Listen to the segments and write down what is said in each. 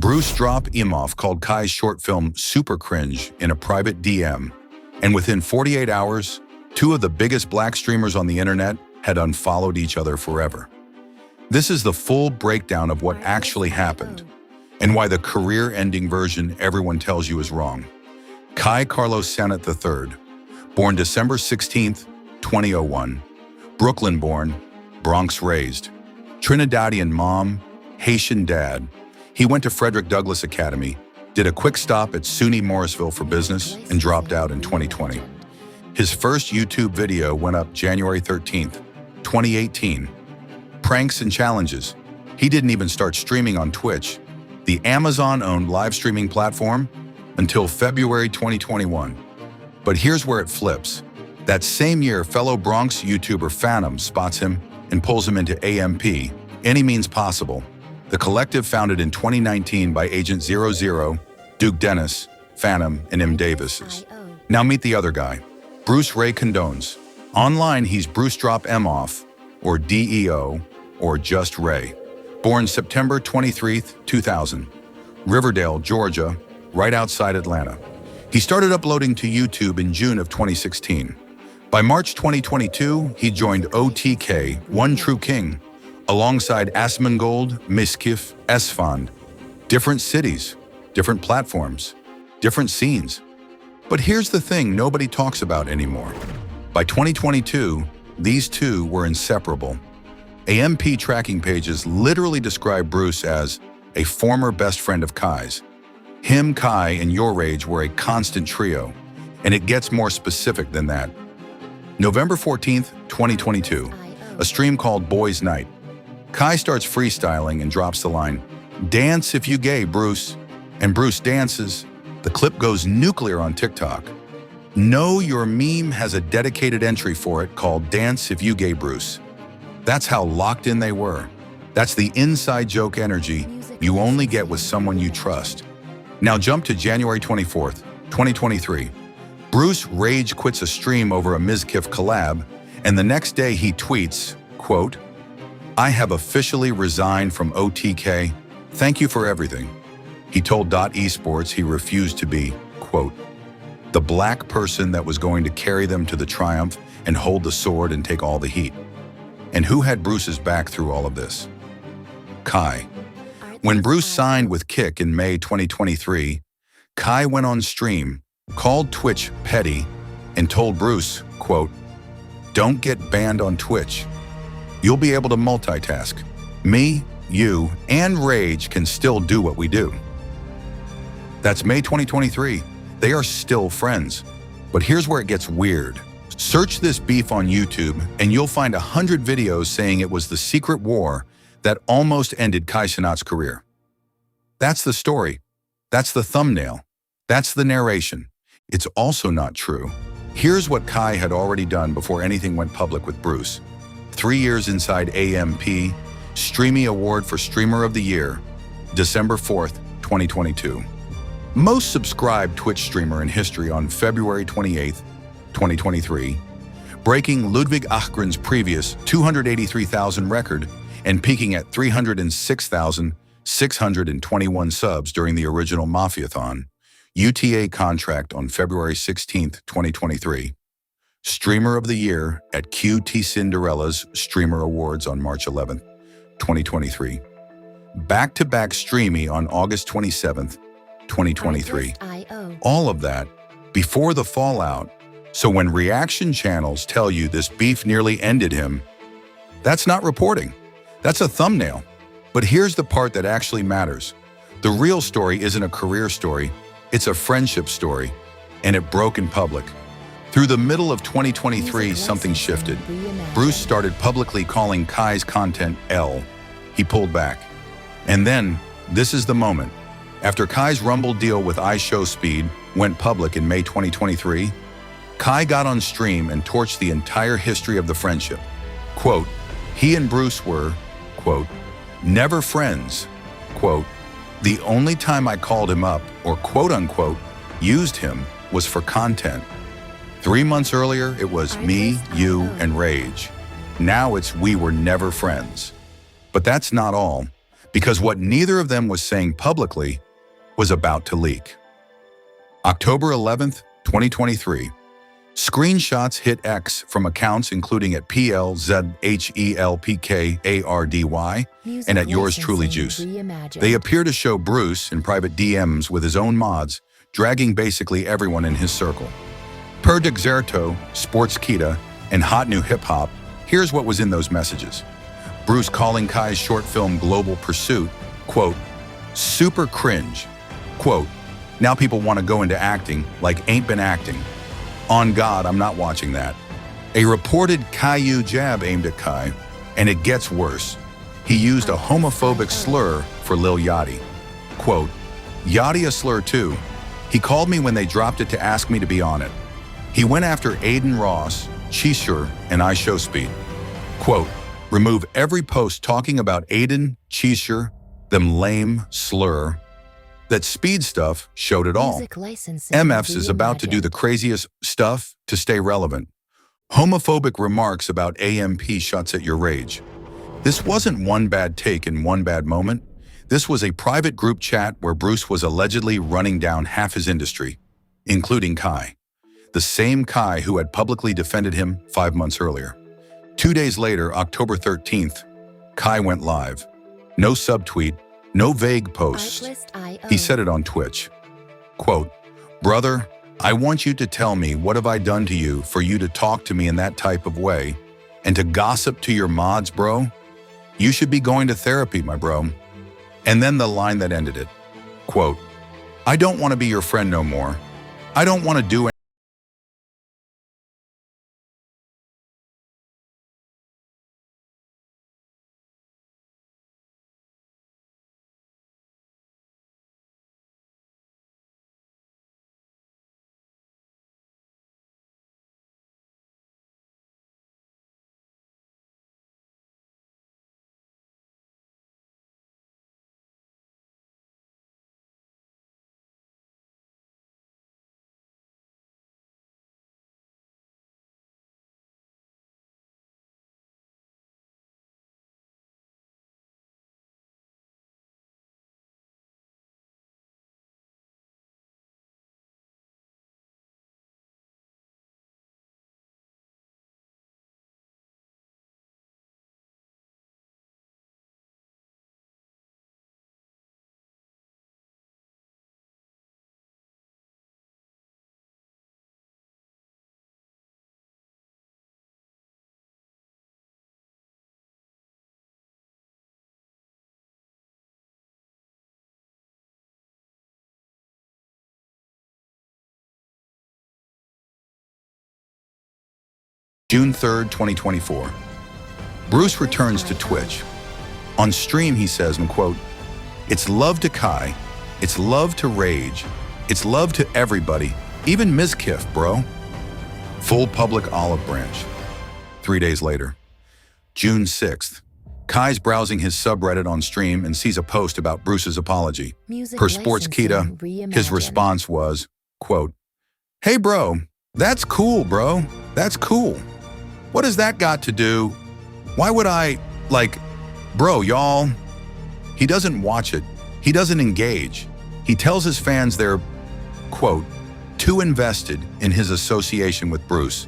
BruceDropEmOff called Kai's short film super cringe in a private DM, and within 48 hours, two of the biggest black streamers on the internet had unfollowed each other forever. This is the full breakdown of what actually happened, and why the career-ending version everyone tells you is wrong. Kai Cenat III, born December 16, 2001, Brooklyn-born, Bronx-raised, Trinidadian mom, Haitian dad. He went to Frederick Douglass Academy, did a quick stop at SUNY Morrisville for business, and dropped out in 2020. His first YouTube video went up January 13, 2018. Pranks and challenges. He didn't even start streaming on Twitch, the Amazon-owned live streaming platform, until February 2021. But here's where it flips. That same year, fellow Bronx YouTuber Phantom spots him and pulls him into AMP, Any Means Possible, the collective founded in 2019 by Agent 00, Duke Dennis, Phantom, and M. Davis. Now meet the other guy, Bruce Ray Condones. Online, he's BruceDropEmOff, or DEO, or just Ray. Born September 23, 2000, Riverdale, Georgia, right outside Atlanta. He started uploading to YouTube in June of 2016. By March 2022, he joined OTK, One True King, alongside Asmongold, Miskif, Esfand. Different cities, different platforms, different scenes. But here's the thing nobody talks about anymore. By 2022, these two were inseparable. AMP tracking pages literally describe Bruce as a former best friend of Kai's. Him, Kai, and Your Rage were a constant trio, and it gets more specific than that. November 14th, 2022, a stream called Boys Night. Kai starts freestyling and drops the line, "Dance if you gay, Bruce," and Bruce dances. The clip goes nuclear on TikTok. Know Your Meme has a dedicated entry for it called Dance If You Gay, Bruce. That's how locked in they were. That's the inside joke energy you only get with someone you trust. Now jump to January 24th, 2023. Bruce rage quits a stream over a Mizkif collab, and the next day he tweets, quote, "I have officially resigned from OTK. Thank you for everything." He told Esports he refused to be, quote, "the black person that was going to carry them to the triumph and hold the sword and take all the heat." And who had Bruce's back through all of this? Kai. When Bruce signed with Kick in May 2023, Kai went on stream, called Twitch petty, and told Bruce, quote, "Don't get banned on Twitch. You'll be able to multitask. Me, you, and Rage can still do what we do." That's May 2023. They are still friends. But here's where it gets weird. Search this beef on YouTube and you'll find 100 videos saying it was the secret war that almost ended Kai Cenat's career. That's the story. That's the thumbnail. That's the narration. It's also not true. Here's what Kai had already done before anything went public with Bruce. 3 years inside AMP, Streamy Award for Streamer of the Year, December 4th, 2022. Most subscribed Twitch streamer in history on February 28th, 2023, breaking Ludwig Ahgren's previous 283,000 record and peaking at 306,621 subs during the original Mafiathon UTA contract on February 16th, 2023. Streamer of the Year at QT Cinderella's Streamer Awards on March 11th, 2023. Back-to-back Streamy on August 27th, 2023. All of that before the fallout. So when reaction channels tell you this beef nearly ended him, that's not reporting. That's a thumbnail. But here's the part that actually matters. The real story isn't a career story, it's a friendship story, and it broke in public. Through the middle of 2023, something shifted. Bruce started publicly calling Kai's content L. He pulled back. And then, this is the moment. After Kai's Rumble deal with iShowSpeed went public in May 2023, Kai got on stream and torched the entire history of the friendship. Quote, he and Bruce were, quote, never friends, quote, the only time I called him up or quote unquote used him was for content. 3 months earlier, it was me, you, and Rage. Now it's we were never friends. But that's not all. because what neither of them was saying publicly was about to leak. October 11th, 2023. Screenshots hit X from accounts including at PLZHELPKARDY and at yours truly Juice. They appear to show Bruce in private DMs with his own mods, dragging basically everyone in his circle. Per Dexerto, Sports Kita, and Hot New Hip Hop, here's what was in those messages. Bruce calling Kai's short film Global Pursuit, quote, super cringe, quote, now people want to go into acting like ain't been acting. On God, I'm not watching that. A reported Caillou jab aimed at Kai, and it gets worse. He used a homophobic slur for Lil Yachty. Quote, Yachty a slur too. He called me when they dropped it to ask me to be on it. He went after Aiden Ross, Cheesure, and I Show Speed. Quote, remove every post talking about Aiden, Cheesure, them lame, slur. That Speed stuff showed it all. MFs is about to do the craziest stuff to stay relevant. Homophobic remarks about AMP shots at your rage. This wasn't one bad take in one bad moment. This was a private group chat where Bruce was allegedly running down half his industry, including Kai. The same Kai who had publicly defended him 5 months earlier. 2 days later, October 13th, Kai went live. No subtweet, no vague posts. He said it on Twitch. Quote, brother, I want you to tell me what have I done to you for you to talk to me in that type of way and to gossip to your mods, bro? You should be going to therapy, my bro. And then the line that ended it. Quote, I don't want to be your friend no more. I don't want to do anything. June 3rd, 2024. Bruce returns to Twitch. On stream, he says, and quote, it's love to Kai, it's love to Rage, it's love to everybody, even Ms. Kiff, bro. Full public olive branch. 3 days later. June 6th. Kai's browsing his subreddit on stream and sees a post about Bruce's apology. Per Sports Kita, his response was, quote, hey bro, that's cool, bro, that's cool. What does that got to do? Why would I, bro, y'all? He doesn't watch it. He doesn't engage. He tells his fans they're, quote, too invested in his association with Bruce.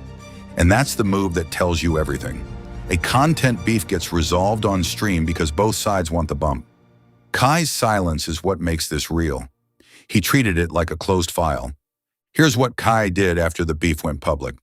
And that's the move that tells you everything. A content beef gets resolved on stream because both sides want the bump. Kai's silence is what makes this real. He treated it like a closed file. Here's what Kai did after the beef went public.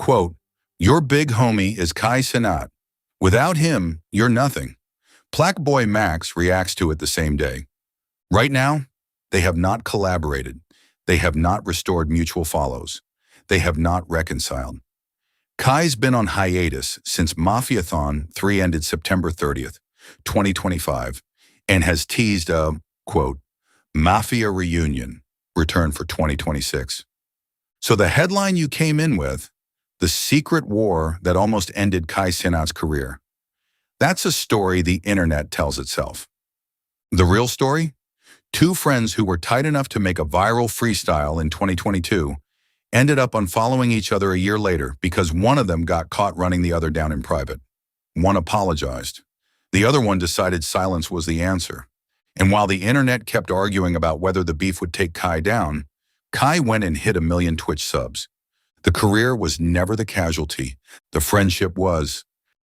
Quote, "Your big homie is Kai Cenat. Without him, you're nothing." Plaque Boy Max reacts to it the same day. Right now, they have not collaborated. They have not restored mutual follows. They have not reconciled. Kai's been on hiatus since Mafiathon 3 ended September 30th, 2025, and has teased a, quote, Mafia reunion return for 2026. So the headline you came in with, the secret war that almost ended Kai Cenat's career, that's a story the internet tells itself. The real story? Two friends who were tight enough to make a viral freestyle in 2022 ended up unfollowing each other a year later because one of them got caught running the other down in private. One apologized. The other one decided silence was the answer. And while the internet kept arguing about whether the beef would take Kai down, Kai went and hit 1 million Twitch subs. The career was never the casualty. The friendship was.